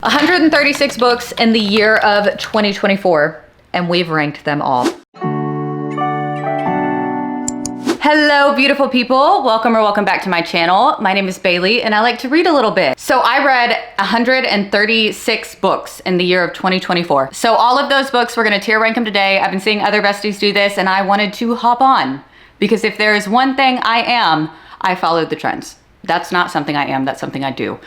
136 books in the year of 2024, and we've ranked them all. Hello, beautiful people. Welcome back to my channel. My name is Bailey, and I like to read a little bit. So I read 136 books in the year of 2024. So all of those books, we're gonna tier rank them today. I've been seeing other besties do this, and I wanted to hop on because if there is one thing I follow the trends. That's not something I am, that's something I do.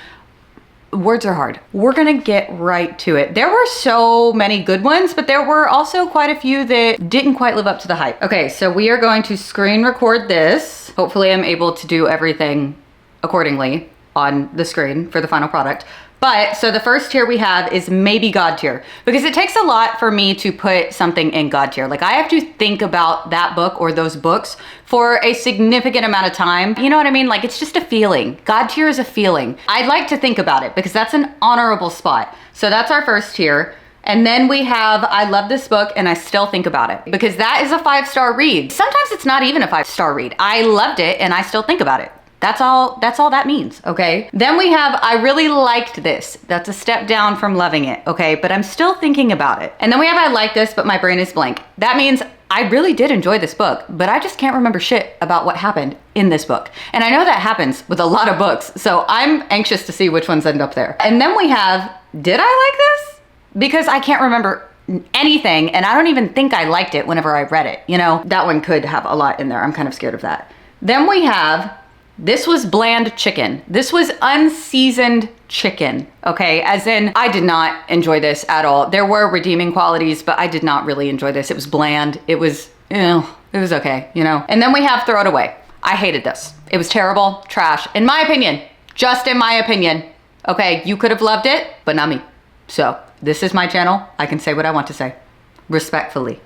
Words are hard. We're gonna get right to it. There were so many good ones, but there were also quite a few that didn't quite live up to the hype. Okay, so we are going to screen record this. Hopefully I'm able to do everything accordingly on the screen for the final product. But, so the first tier we have is maybe God tier, because it takes a lot for me to put something in God tier. Like I have to think about that book or those books for a significant amount of time. You know what I mean? Like it's just a feeling. God tier is a feeling. I'd like to think about it because that's an honorable spot. So that's our first tier. And then we have, I love this book and I still think about it because that is a 5-star read. Sometimes it's not even a 5-star read. I loved it and I still think about it. That's all that means, okay? Then we have, I really liked this. That's a step down from loving it, okay? But I'm still thinking about it. And then we have, I like this, but my brain is blank. That means I really did enjoy this book, but I just can't remember shit about what happened in this book. And I know that happens with a lot of books, so I'm anxious to see which ones end up there. And then we have, did I like this? Because I can't remember anything, and I don't even think I liked it whenever I read it. You know, that one could have a lot in there. I'm kind of scared of that. Then we have, this was bland chicken. This was unseasoned chicken, okay? As in, I did not enjoy this at all. There were redeeming qualities, but I did not really enjoy this. It was bland. It was, it was okay, you know? And then we have throw it away. I hated this. It was terrible, trash, in my opinion, just in my opinion. Okay, you could have loved it, but not me. So this is my channel. I can say what I want to say, respectfully.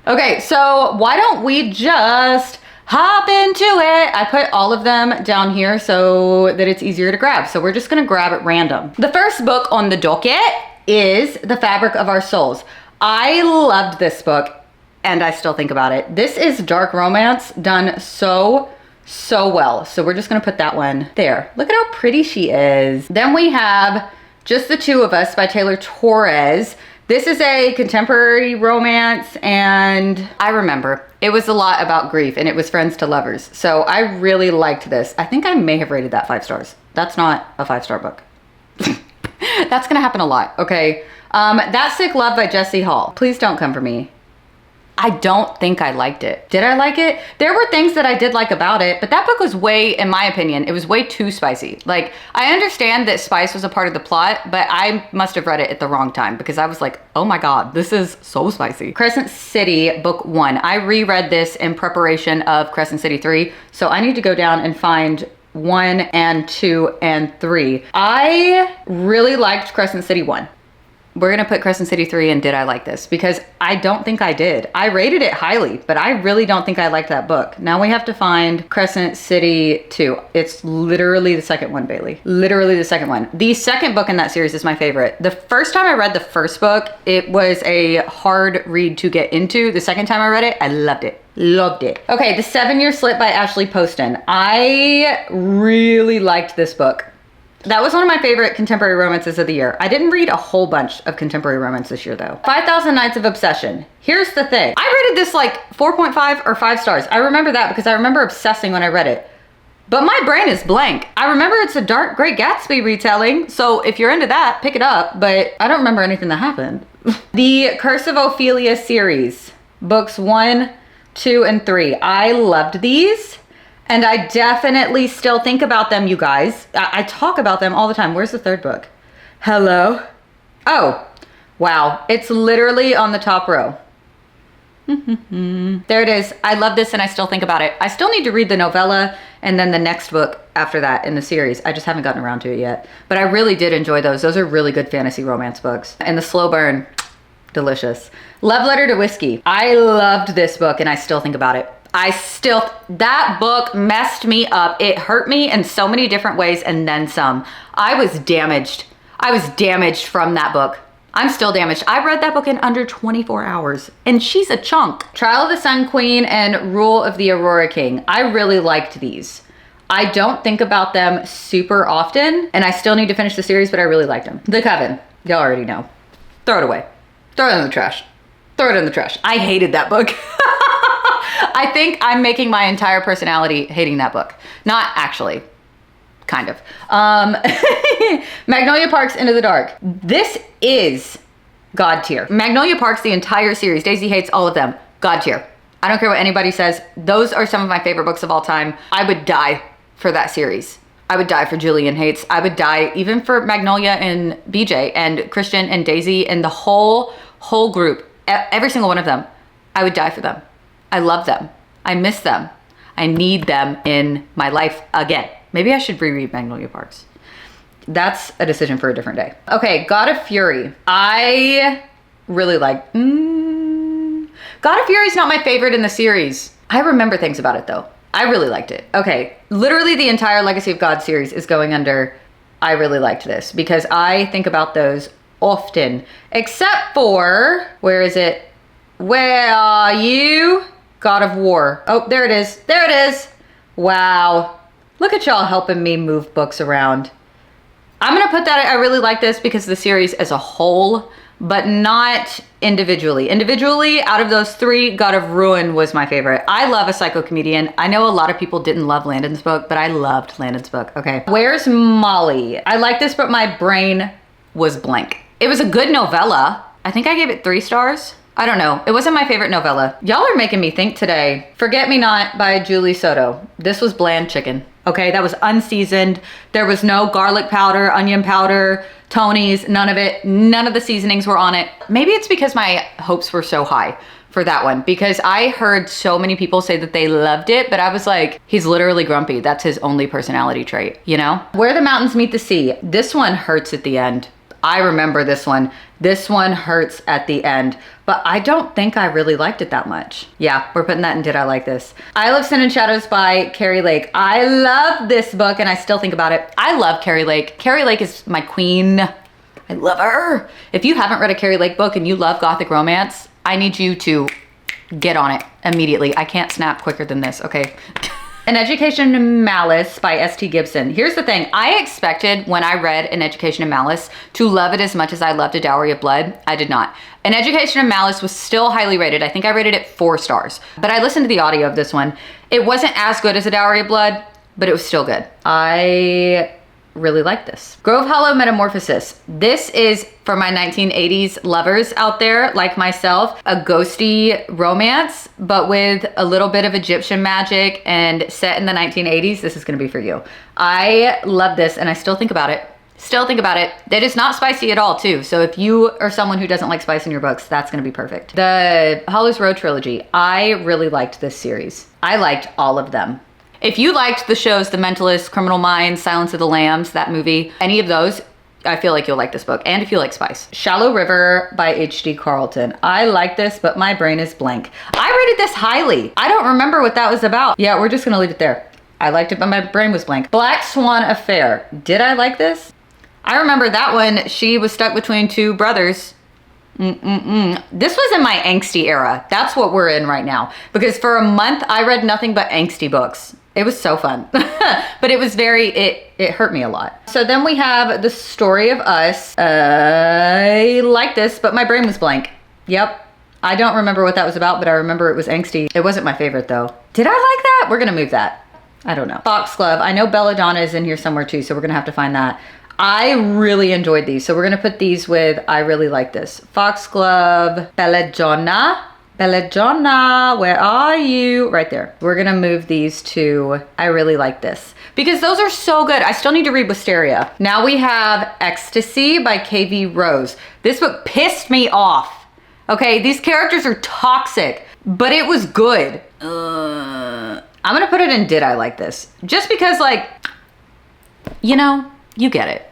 Okay, so why don't we just hop into it. I put all of them down here so that it's easier to grab. So we're just gonna grab at random. The first book on the docket is The Fabric of Our Souls. I loved this book and I still think about it. This is dark romance done so well. So we're just gonna put that one there. Look at how pretty she is. Then we have Just the Two of Us by Taylor Torres. This is a contemporary romance and I remember it was a lot about grief and it was friends to lovers. So I really liked this. I think I may have rated that 5 stars. That's not a 5-star book. That's gonna happen a lot, okay? That Sick Love by Jessie Hall. Please don't come for me. I don't think I liked it. Did I like it? There were things that I did like about it, but that book was way, in my opinion, it was way too spicy. Like, I understand that spice was a part of the plot, but I must have read it at the wrong time because I was like, oh my God, this is so spicy. Crescent City, book 1. I reread this in preparation of Crescent City 3, so I need to go down and find 1 and 2 and 3. I really liked Crescent City 1. We're gonna put Crescent City 3 and did I like this? Because I don't think I did. I rated it highly, but I really don't think I liked that book. Now we have to find Crescent City 2. It's literally the second one, Bailey. Literally the second one. The second book in that series is my favorite. The first time I read the first book, it was a hard read to get into. The second time I read it, I loved it. Loved it. Okay, The 7-Year Slip by Ashley Poston. I really liked this book. That was one of my favorite contemporary romances of the year. I didn't read a whole bunch of contemporary romance this year though. 5,000 Nights of Obsession. Here's the thing. I rated this like 4.5 or 5 stars. I remember that because I remember obsessing when I read it. But my brain is blank. I remember it's a dark, Great Gatsby retelling. So if you're into that, pick it up. But I don't remember anything that happened. The Curse of Ophelia series. Books 1, 2, and 3. I loved these. And I definitely still think about them, you guys. I talk about them all the time. Where's the third book? Hello? Oh, wow. It's literally on the top row. There it is. I love this and I still think about it. I still need to read the novella and then the next book after that in the series. I just haven't gotten around to it yet. But I really did enjoy those. Those are really good fantasy romance books. And The Slow Burn, delicious. Love Letter to Whiskey. I loved this book and I still think about it. That book messed me up. It hurt me in so many different ways and then some. I was damaged. I was damaged from that book. I'm still damaged. I read that book in under 24 hours and she's a chunk. Trial of the Sun Queen and Rule of the Aurora King. I really liked these. I don't think about them super often, and I still need to finish the series, but I really liked them. The Coven, y'all already know. Throw it away. Throw it in the trash. Throw it in the trash. I hated that book. I think I'm making my entire personality hating that book. Not actually, kind of. Magnolia Parks, Into the Dark. This is God tier. Magnolia Parks, the entire series, Daisy hates all of them. God tier. I don't care what anybody says. Those are some of my favorite books of all time. I would die for that series. I would die for Julian Hates. I would die even for Magnolia and BJ and Christian and Daisy and the whole group. Every single one of them. I would die for them. I love them. I miss them. I need them in my life again. Maybe I should reread Magnolia Parks. That's a decision for a different day. Okay, God of Fury. I really like. God of Fury is not my favorite in the series. I remember things about it though. I really liked it. Okay, literally the entire Legacy of God series is going under I really liked this because I think about those often, except for, where is it? Where are you? God of War. Oh, there it is. There it is. Wow. Look at y'all helping me move books around. I'm gonna put that, I really like this because the series as a whole, but not individually. Individually, out of those three, God of Ruin was my favorite. I love A Psycho Comedian. I know a lot of people didn't love Landon's book, but I loved Landon's book. Okay. Where's Molly? I like this, but my brain was blank. It was a good novella. I think I gave it 3 stars. I don't know. It wasn't my favorite novella. Y'all are making me think today. Forget Me Not by Julie Soto. This was bland chicken. Okay, that was unseasoned. There was no garlic powder, onion powder, Tony's, none of it. None of the seasonings were on it. Maybe it's because my hopes were so high for that one because I heard so many people say that they loved it, but I was like, he's literally grumpy. That's his only personality trait, you know? Where the Mountains Meet the Sea. This one hurts at the end. I remember this one. This one hurts at the end, but I don't think I really liked it that much. Yeah, we're putting that in Did I Like This? I Love Sin and Shadows by Carrie Lake. I love this book and I still think about it. I love Carrie Lake. Carrie Lake is my queen. I love her. If you haven't read a Carrie Lake book and you love gothic romance, I need you to get on it immediately. I can't snap quicker than this, okay? An Education in Malice by S.T. Gibson. Here's the thing. I expected when I read An Education in Malice to love it as much as I loved A Dowry of Blood. I did not. An Education in Malice was still highly rated. I think I rated it 4 stars. But I listened to the audio of this one. It wasn't as good as A Dowry of Blood, but it was still good. I really like this. Grove Hollow Metamorphosis. This is for my 1980s lovers out there like myself, a ghosty romance, but with a little bit of Egyptian magic and set in the 1980s. This is gonna be for you. I love this and I still think about it. Still think about it. It is not spicy at all too. So if you are someone who doesn't like spice in your books, that's gonna be perfect. The Hollow's Road trilogy. I really liked this series. I liked all of them. If you liked the shows The Mentalist, Criminal Minds, Silence of the Lambs, that movie, any of those, I feel like you'll like this book. And if you like spice. Shallow River by H.D. Carlton. I like this, but my brain is blank. I rated this highly. I don't remember what that was about. Yeah, we're just gonna leave it there. I liked it, but my brain was blank. Black Swan Affair. Did I like this? I remember that one. She was stuck between 2 brothers. This was in my angsty era. That's what we're in right now. Because for a month, I read nothing but angsty books. It was so fun, but it was it hurt me a lot. So then we have The Story of Us. I like this, but my brain was blank. Yep. I don't remember what that was about, but I remember it was angsty. It wasn't my favorite though. Did I like that? We're gonna move that. I don't know. Foxglove. I know Belladonna is in here somewhere too, so we're gonna have to find that. I really enjoyed these, so we're gonna put these with I really like this. Foxglove, Belladonna. Belladonna, where are you? Right there. We're gonna move these to I really like this because those are so good. I still need to read Wisteria. Now we have Ecstasy by K.V. Rose. This book pissed me off. Okay, these characters are toxic, but it was good. I'm gonna put it in Did I Like This? Just because, like, you know, you get it.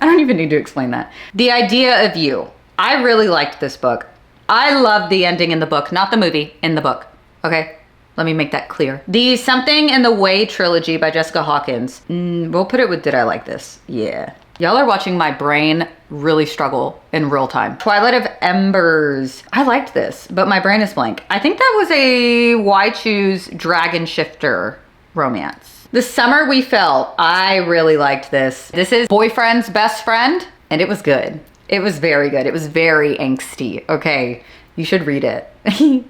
I don't even need to explain that. The Idea of You. I really liked this book. I love the ending in the book, not the movie, in the book. Okay, let me make that clear. The Something in the Way trilogy by Jessica Hawkins. We'll put it with Did I Like This? Yeah. Y'all are watching my brain really struggle in real time. Twilight of Embers. I liked this, but my brain is blank. I think that was a Why Choose Dragon Shifter romance. The Summer We Fell. I really liked this. This is boyfriend's best friend, and it was good. It was very good. It was very angsty. Okay, you should read it.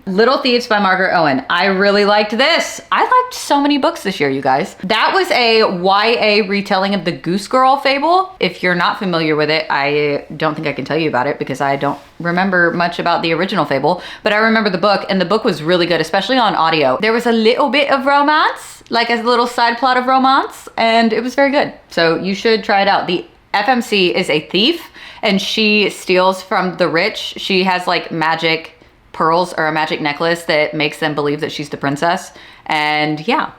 Little Thieves by Margaret Owen. I really liked this. I liked so many books this year, you guys. That was a YA retelling of the Goose Girl fable. If you're not familiar with it, I don't think I can tell you about it because I don't remember much about the original fable, but I remember the book, and the book was really good, especially on audio. There was a little bit of romance, like a little side plot of romance, and it was very good. So you should try it out. The FMC is a thief, and she steals from the rich. She has like magic pearls or a magic necklace that makes them believe that she's the princess. And yeah,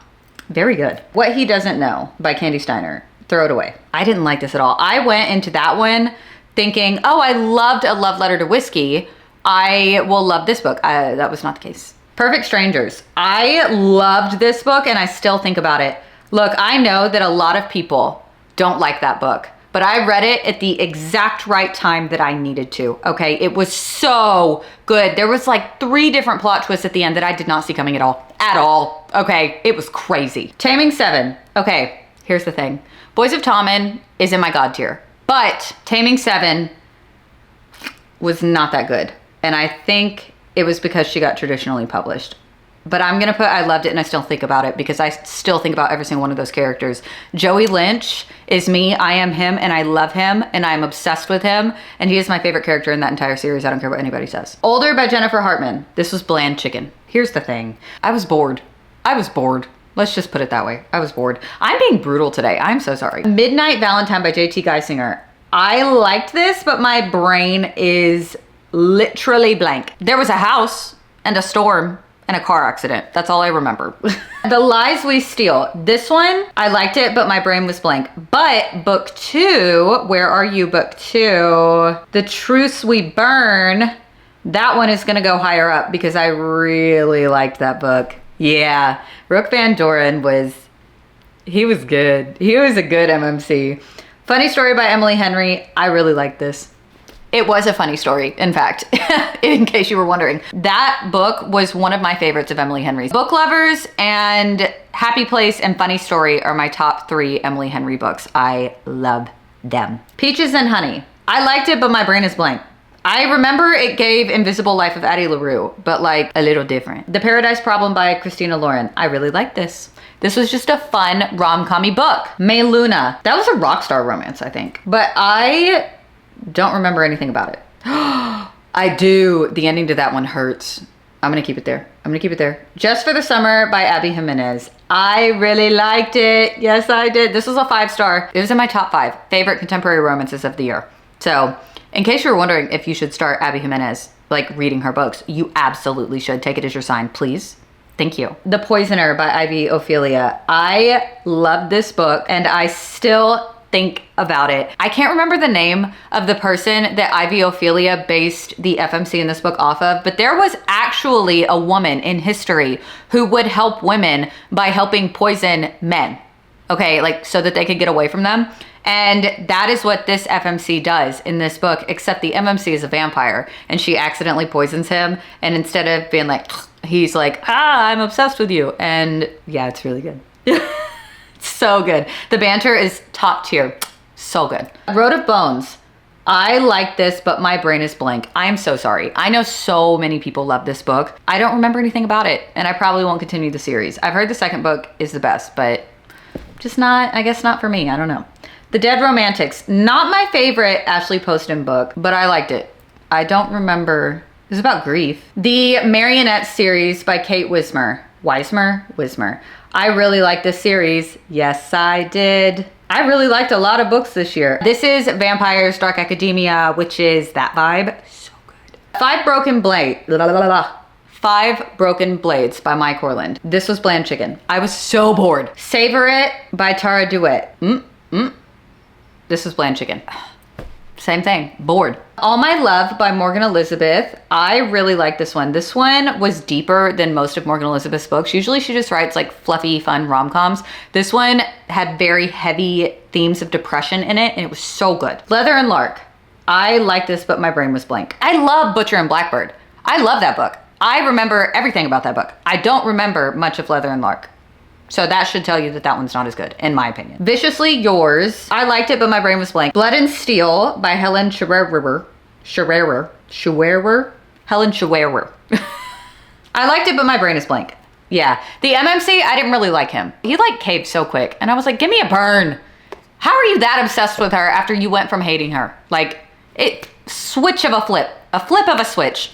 very good. What He Doesn't Know by Candy Steiner. Throw it away. I didn't like this at all. I went into that one thinking, oh, I loved A Love Letter to Whiskey. I will love this book. That was not the case. Perfect Strangers. I loved this book and I still think about it. Look, I know that a lot of people don't like that book, but I read it at the exact right time that I needed to, okay? It was so good. There was like 3 different plot twists at the end that I did not see coming at all, okay? It was crazy. Taming 7. Okay, here's the thing. Boys of Tommen is in my God tier, but Taming 7 was not that good. And I think it was because she got traditionally published. But I'm gonna put I loved it and I still think about it because I still think about every single one of those characters. Joey Lynch is me, I am him, and I love him, and I'm obsessed with him, and he is my favorite character in that entire series. I don't care what anybody says. Older by Jennifer Hartman. This was bland chicken. Here's the thing. I was bored. Let's just put it that way. I was bored. I'm being brutal today. I'm so sorry. Midnight Valentine by J.T. Geisinger. I liked this, but my brain is literally blank. There was a house and a storm and a car accident. That's all I remember. The Lies We Steal. This one, I liked it, but my brain was blank. But book 2, where are you, book 2? The Truths We Burn. That one is gonna go higher up because I really liked that book. Yeah, Rook Van Doren he was good. He was a good MMC. Funny Story by Emily Henry. I really liked this. It was a funny story, in fact, in case you were wondering. That book was one of my favorites of Emily Henry's. Book Lovers and Happy Place and Funny Story are my top 3 Emily Henry books. I love them. Peaches and Honey. I liked it, but my brain is blank. I remember it gave Invisible Life of Addie LaRue, but like a little different. The Paradise Problem by Christina Lauren. I really liked this. This was just a fun rom-com-y book. May Luna. That was a rock star romance, I think. But I don't remember anything about it. I do. The ending to that one hurts. I'm gonna keep it there. Just for the Summer by Abby Jimenez. I really liked it. Yes, I did. This was a 5-star. It was in my top 5 favorite contemporary romances of the year. So in case you were wondering if you should start Abby Jimenez, like reading her books, you absolutely should. Take it as your sign, please. Thank you. The Poisoner by Ivy Ophelia. I love this book and I still think about it. I can't remember the name of the person that Ivy Ophelia based the FMC in this book off of, but there was actually a woman in history who would help women by helping poison men. Okay, like so that they could get away from them. And that is what this FMC does in this book, except the MMC is a vampire and she accidentally poisons him. And instead of being like, he's like, I'm obsessed with you. And yeah, it's really good. So good. The banter is top tier. So good. Road of Bones. I like this, but my brain is blank. I'm so sorry. I know so many people love this book. I don't remember anything about it, and I probably won't continue the series. I've heard the second book is the best, but just not, I guess not for me. I don't know. The Dead Romantics. Not my favorite Ashley Poston book, but I liked it. I don't remember. It was about grief. The Marionette series by Kate Wismer. Wismer. I really liked this series. Yes, I did. I really liked a lot of books this year. This is Vampires Dark Academia, which is that vibe. So good. 5 Broken Blades. 5 Broken Blades by Mike Orland. This was bland chicken. I was so bored. Savor It by Tara Duet. This was bland chicken. Same thing, bored. All My Love by Morgan Elizabeth. I really like this one. This one was deeper than most of Morgan Elizabeth's books. Usually she just writes like fluffy, fun rom-coms. This one had very heavy themes of depression in it and it was so good. Leather and Lark. I like this, but my brain was blank. I love Butcher and Blackbird. I love that book. I remember everything about that book. I don't remember much of Leather and Lark. So that should tell you that that one's not as good, in my opinion. Viciously Yours. I liked it, but my brain was blank. Blood and Steel by Helen Scherer. Helen Scherer. I liked it, but my brain is blank. Yeah. The MMC, I didn't really like him. He like caved so quick. And I was like, give me a burn. How are you that obsessed with her after you went from hating her? Like, switch of a flip of a switch.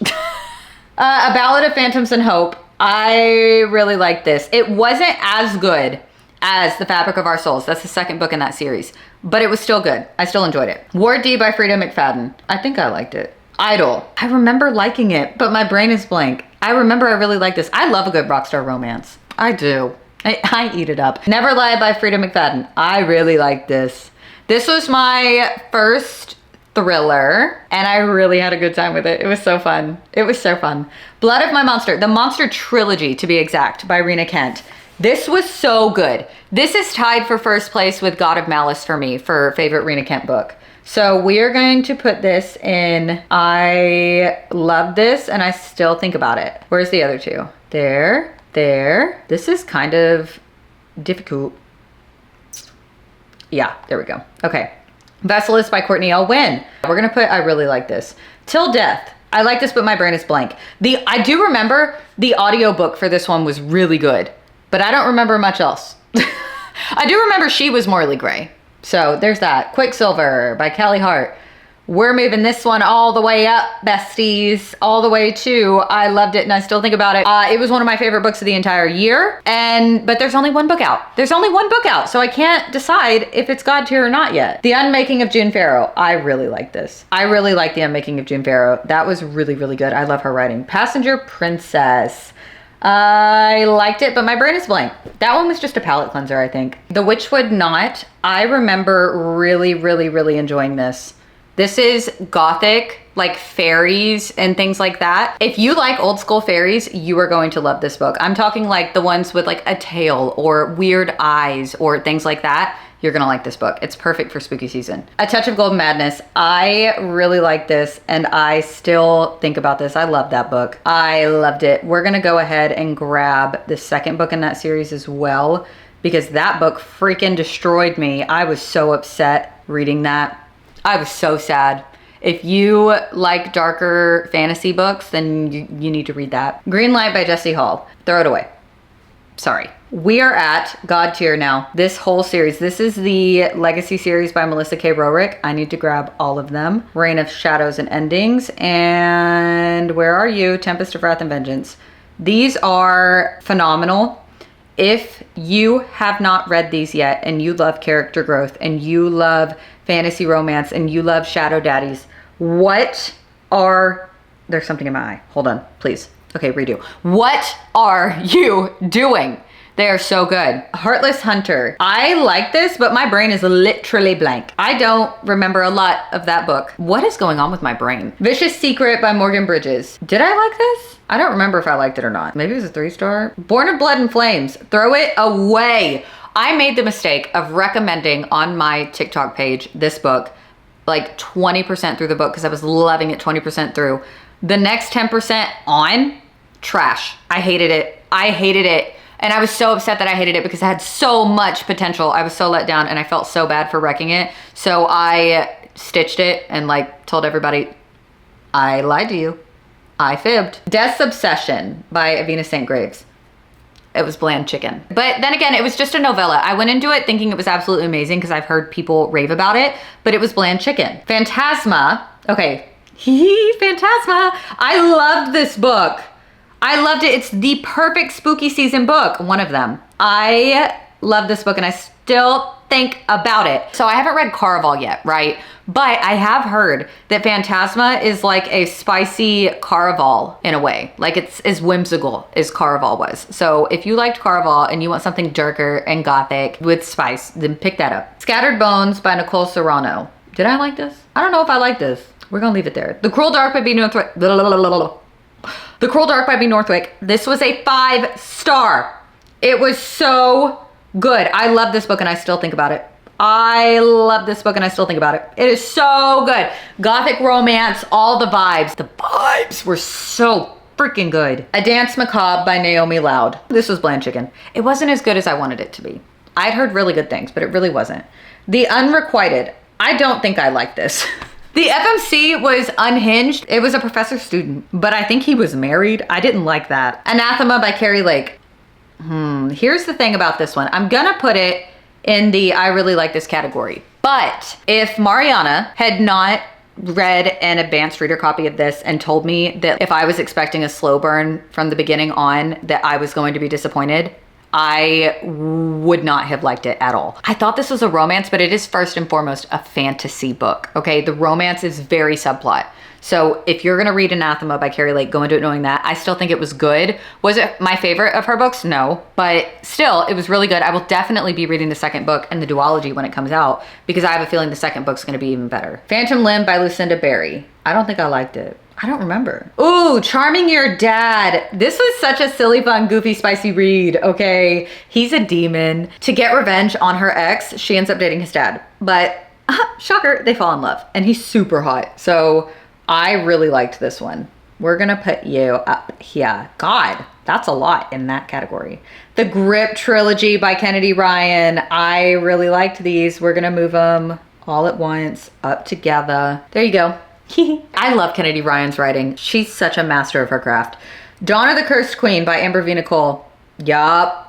A Ballad of Phantoms and Hope. I really liked this. It wasn't as good as The Fabric of Our Souls. That's the second book in that series, but it was still good. I still enjoyed it. Ward D by Frida McFadden. I think I liked it. Idol. I remember liking it, but my brain is blank. I remember I really liked this. I love a good rockstar romance. I do. I eat it up. Never Lie by Frida McFadden. I really liked this. This was my first thriller, and I really had a good time with it. It was so fun. It was so fun. Blood of My Monster, the Monster Trilogy to be exact, by Rena Kent. This was so good. This is tied for first place with God of Malice for me for favorite Rena Kent book. So we are going to put this in. I love this and I still think about it. Where's the other two? There, there. This is kind of difficult. Yeah, there we go. Okay. Vessalus by Courtney L. Wynn. We're gonna put, I really like this. Till Death. I like this, but my brain is blank. I do remember the audiobook for this one was really good, but I don't remember much else. I do remember She Was Morley Gray. So there's that. Quicksilver by Callie Hart. We're moving this one all the way up, besties, all the way to, I loved it and I still think about it. It was one of my favorite books of the entire year, but there's only one book out. There's only one book out, so I can't decide if it's God tier or not yet. The Unmaking of June Farrow. I really like this. I really like The Unmaking of June Farrow. That was really, really good. I love her writing. Passenger Princess. I liked it, but my brain is blank. That one was just a palate cleanser, I think. The Witchwood Knot. I remember really, really, really enjoying this. This is gothic, like fairies and things like that. If you like old school fairies, you are going to love this book. I'm talking like the ones with like a tail or weird eyes or things like that. You're gonna like this book. It's perfect for spooky season. A Touch of Golden Madness. I really like this and I still think about this. I love that book. I loved it. We're gonna go ahead and grab the second book in that series as well, because that book freaking destroyed me. I was so upset reading that. I was so sad. If you like darker fantasy books, then you need to read that. Green Light by Jessie Hall. Throw it away. Sorry. We are at God tier now. This whole series. This is the Legacy series by Melissa K. Rorick. I need to grab all of them. Reign of Shadows and Endings. And where are you? Tempest of Wrath and Vengeance. These are phenomenal. If you have not read these yet and you love character growth and you love fantasy romance and you love shadow daddies, there's something in my eye. Hold on, please. Okay, redo. What are you doing? They are so good. Heartless Hunter. I like this, but my brain is literally blank. I don't remember a lot of that book. What is going on with my brain? Vicious Secret by Morgan Bridges. Did I like this? I don't remember if I liked it or not. Maybe it was a 3-star. Born of Blood and Flames. Throw it away. I made the mistake of recommending on my TikTok page this book like 20% through the book because I was loving it 20% through. The next 10% on, trash. I hated it. I hated it. And I was so upset that I hated it because it had so much potential. I was so let down and I felt so bad for wrecking it. So I stitched it and like told everybody, I lied to you. I fibbed. Death's Obsession by Avina St. Graves. It was bland chicken. But then again, it was just a novella. I went into it thinking it was absolutely amazing because I've heard people rave about it, but it was bland chicken. Phantasma. Okay. Phantasma. I loved this book. I loved it. It's the perfect spooky season book. One of them. I love this book and I still think about it. So I haven't read Caraval yet, right? But I have heard that Phantasma is like a spicy Caraval in a way. Like it's as whimsical as Caraval was. So if you liked Caraval and you want something darker and gothic with spice, then pick that up. Scattered Bones by Nicole Serrano. Did I like this? I don't know if I like this. We're gonna leave it there. The Cruel Dark by B. Northwick. The Cruel Dark by B. Northwick. This was a 5-star. It was so good. I love this book and I still think about it. I love this book and I still think about it. It is so good. Gothic romance, all the vibes. The vibes were so freaking good. A Dance Macabre by Naomi Loud. This was bland chicken. It wasn't as good as I wanted it to be. I'd heard really good things, but it really wasn't. The Unrequited. I don't think I like this. The FMC was unhinged. It was a professor student, but I think he was married. I didn't like that. Anathema by Carrie Lake. Here's the thing about this one. I'm gonna put it in the I really like this category. But if Mariana had not read an advanced reader copy of this and told me that if I was expecting a slow burn from the beginning on, that I was going to be disappointed, I would not have liked it at all. I thought this was a romance, but it is first and foremost a fantasy book, okay? The romance is very subplot. So if you're gonna read Anathema by Carrie Lake, go into it knowing that. I still think it was good. Was it my favorite of her books? No, but still, it was really good. I will definitely be reading the second book and the duology when it comes out because I have a feeling the second book's gonna be even better. Phantom Limb by Lucinda Berry. I don't think I liked it. I don't remember. Ooh, Charming Your Dad. This was such a silly, fun, goofy, spicy read, okay? He's a demon. To get revenge on her ex, she ends up dating his dad. But, shocker, they fall in love. And he's super hot. So I really liked this one. We're gonna put you up here. God, that's a lot in that category. The Grip Trilogy by Kennedy Ryan. I really liked these. We're gonna move them all at once, up together. There you go. I love Kennedy Ryan's writing. She's such a master of her craft. Dawn of the Cursed Queen by Amber V. Nicole. Yup.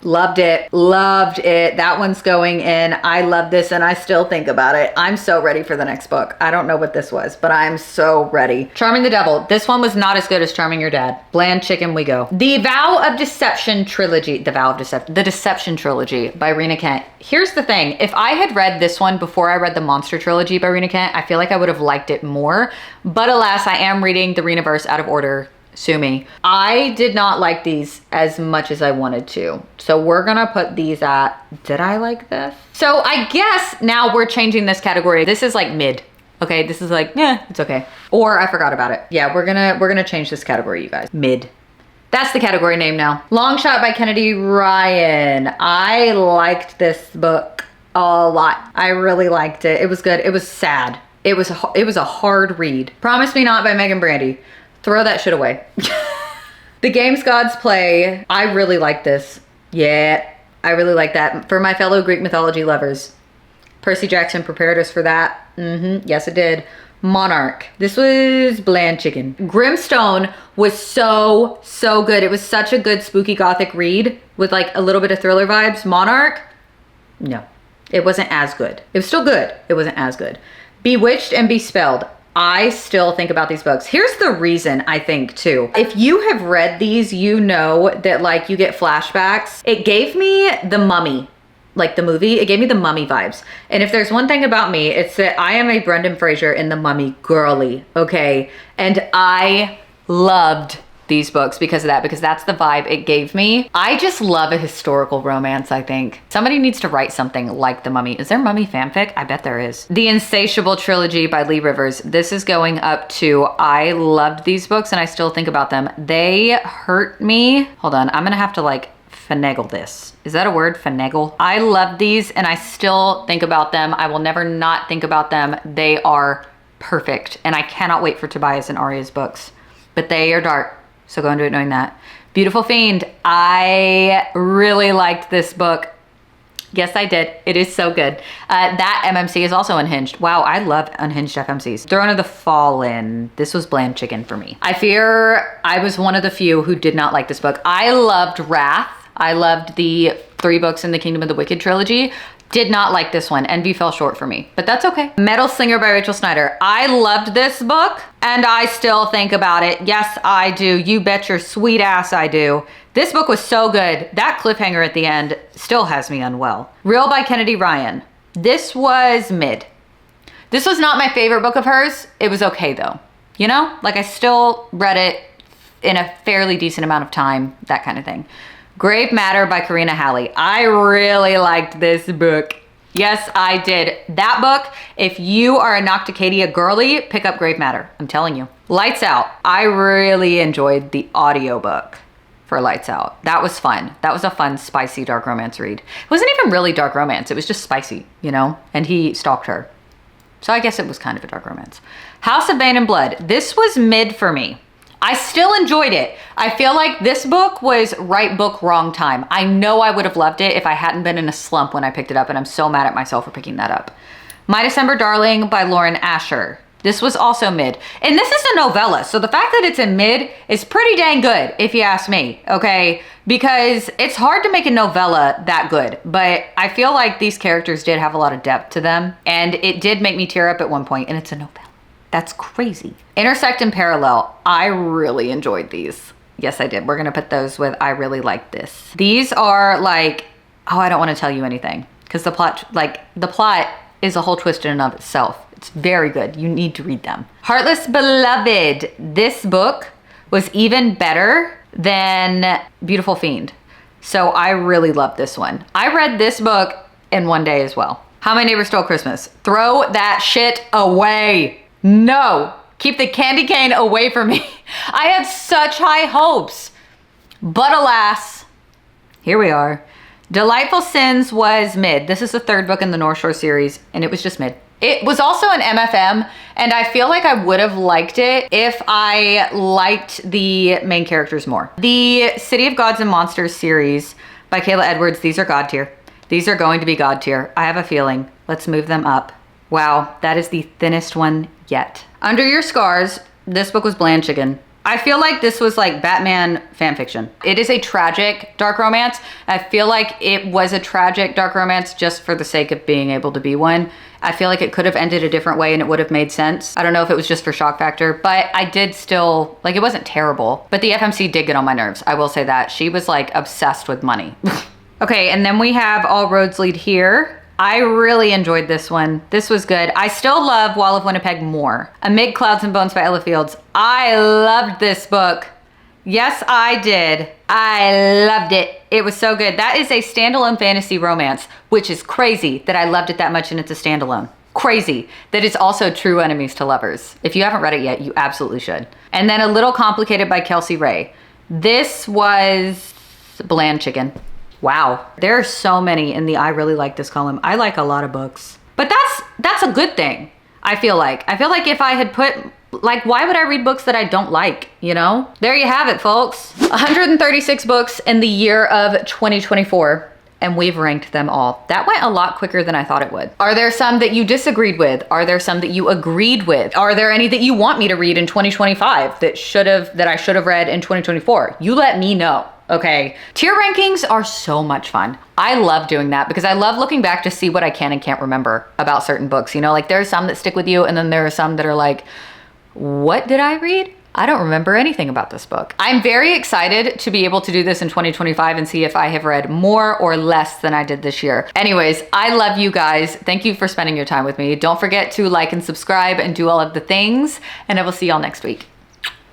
Loved it. That one's going in. I love this and I still think about it. I'm so ready for the next book. I don't know what this was, but I'm so ready. Charming the Devil. This one was not as good as Charming Your Dad. Bland chicken we go. The Vow of Deception trilogy. The Deception trilogy by Rena Kent. Here's the thing. If I had read this one before I read the Monster trilogy by Rena Kent, I feel like I would have liked it more. But alas, I am reading the Renaverse out of order. Sue me. I did not like these as much as I wanted to. So we're gonna put these at, did I like this? So I guess now we're changing this category. This is like mid. Okay, this is like, yeah, it's okay. Or I forgot about it. Yeah, we're gonna change this category, you guys. Mid. That's the category name now. Long Shot by Kennedy Ryan. I liked this book a lot. I really liked it. It was good. It was sad. It was a hard read. Promise Me Not by Megan Brandy. Throw that shit away. The Games Gods Play. I really like this. Yeah, I really like that. For my fellow Greek mythology lovers. Percy Jackson prepared us for that. Yes, it did. Monarch. This was bland chicken. Grimstone was so good. It was such a good spooky gothic read with like a little bit of thriller vibes. Monarch, no, it wasn't as good. It was still good. It wasn't as good. Bewitched and Bespelled. I still think about these books. Here's the reason I think too. If you have read these, you know that like you get flashbacks. It gave me The Mummy, like the movie. It gave me The Mummy vibes. And if there's one thing about me, it's that I am a Brendan Fraser in The Mummy girly, okay? And I loved these books because of that, because that's the vibe it gave me. I just love a historical romance, I think. Somebody needs to write something like The Mummy. Is there Mummy fanfic? I bet there is. The Insatiable Trilogy by Lee Rivers. This is going up to, I loved these books and I still think about them. They hurt me. Hold on, I'm gonna have to like finagle this. Is that a word? Finagle? I love these and I still think about them. I will never not think about them. They are perfect. And I cannot wait for Tobias and Aria's books, but they are dark. So go into it knowing that. Beautiful Fiend. I really liked this book. Yes, I did. It is so good. That MMC is also unhinged. Wow, I love unhinged FMCs. Throne of the Fallen. This was bland chicken for me. I fear I was one of the few who did not like this book. I loved Wrath. I loved the 3 books in the Kingdom of the Wicked trilogy. Did not like this one. Envy fell short for me, but that's okay. Metal Slinger by Rachel Snyder. I loved this book and I still think about it. Yes, I do. You bet your sweet ass I do. This book was so good. That cliffhanger at the end still has me unwell. Real by Kennedy Ryan. This was mid. This was not my favorite book of hers. It was okay though. You know, like I still read it in a fairly decent amount of time, that kind of thing. Grave Matter by Karina Halley. I really liked this book. Yes, I did. That book, if you are a Nocticadia girly, pick up Grave Matter. I'm telling you. Lights Out. I really enjoyed the audiobook for Lights Out. That was fun. That was a fun, spicy dark romance read. It wasn't even really dark romance. It was just spicy, you know? And he stalked her. So I guess it was kind of a dark romance. House of Bane and Blood. This was mid for me. I still enjoyed it. I feel like this book was right book, wrong time. I know I would have loved it if I hadn't been in a slump when I picked it up, and I'm so mad at myself for picking that up. My December Darling by Lauren Asher. This was also mid. And this is a novella, so the fact that it's in mid is pretty dang good, if you ask me, okay? Because it's hard to make a novella that good, but I feel like these characters did have a lot of depth to them, and it did make me tear up at one point, and it's a novella. That's crazy. Intersect and Parallel. I really enjoyed these. Yes, I did. We're gonna put those with I really like this. These are like, oh, I don't wanna tell you anything, because the plot is a whole twist in and of itself. It's very good. You need to read them. Heartless Beloved. This book was even better than Beautiful Fiend. So I really love this one. I read this book in one day as well. How My Neighbor Stole Christmas. Throw that shit away. No, keep the candy cane away from me. I had such high hopes, but alas, here we are. Delightful Sins was mid. This is the third book in the North Shore series, and it was just mid. It was also an MFM, and I feel like I would have liked it if I liked the main characters more. The City of Gods and Monsters series by Kayla Edwards, these are God tier. These are going to be God tier. I have a feeling. Let's move them up. Wow, that is the thinnest one yet. Under Your Scars, this book was bland chicken. I feel like this was like Batman fan fiction. It is a tragic dark romance. I feel like it was a tragic dark romance just for the sake of being able to be one. I feel like it could have ended a different way and it would have made sense. I don't know if it was just for shock factor, but I did still, like, it wasn't terrible. But the FMC did get on my nerves. I will say that. She was like obsessed with money. Okay, and then we have All Roads Lead Here. I really enjoyed this one. This was good. I still love Wall of Winnipeg more. Amid Clouds and Bones by Ella Fields. I loved this book. Yes, I did. I loved it. It was so good. That is a standalone fantasy romance, which is crazy that I loved it that much and it's a standalone. Crazy that it's also true enemies to lovers. If you haven't read it yet, you absolutely should. And then A Little Complicated by Kelsey Ray. This was bland chicken. Wow, there are so many in the I really like this column. I like a lot of books, but that's a good thing. I feel like if I had put, like, why would I read books that I don't like, you know? There you have it, folks. 136 books in the year of 2024, and we've ranked them all. That went a lot quicker than I thought it would. Are there some that you disagreed with? Are there some that you agreed with? Are there any that you want me to read in 2025 that I should have read in 2024? You let me know. Okay, tier rankings are so much fun. I love doing that because I love looking back to see what I can and can't remember about certain books. You know, like there are some that stick with you and then there are some that are like, what did I read? I don't remember anything about this book. I'm very excited to be able to do this in 2025 and see if I have read more or less than I did this year. Anyways, I love you guys. Thank you for spending your time with me. Don't forget to like and subscribe and do all of the things, and I will see y'all next week.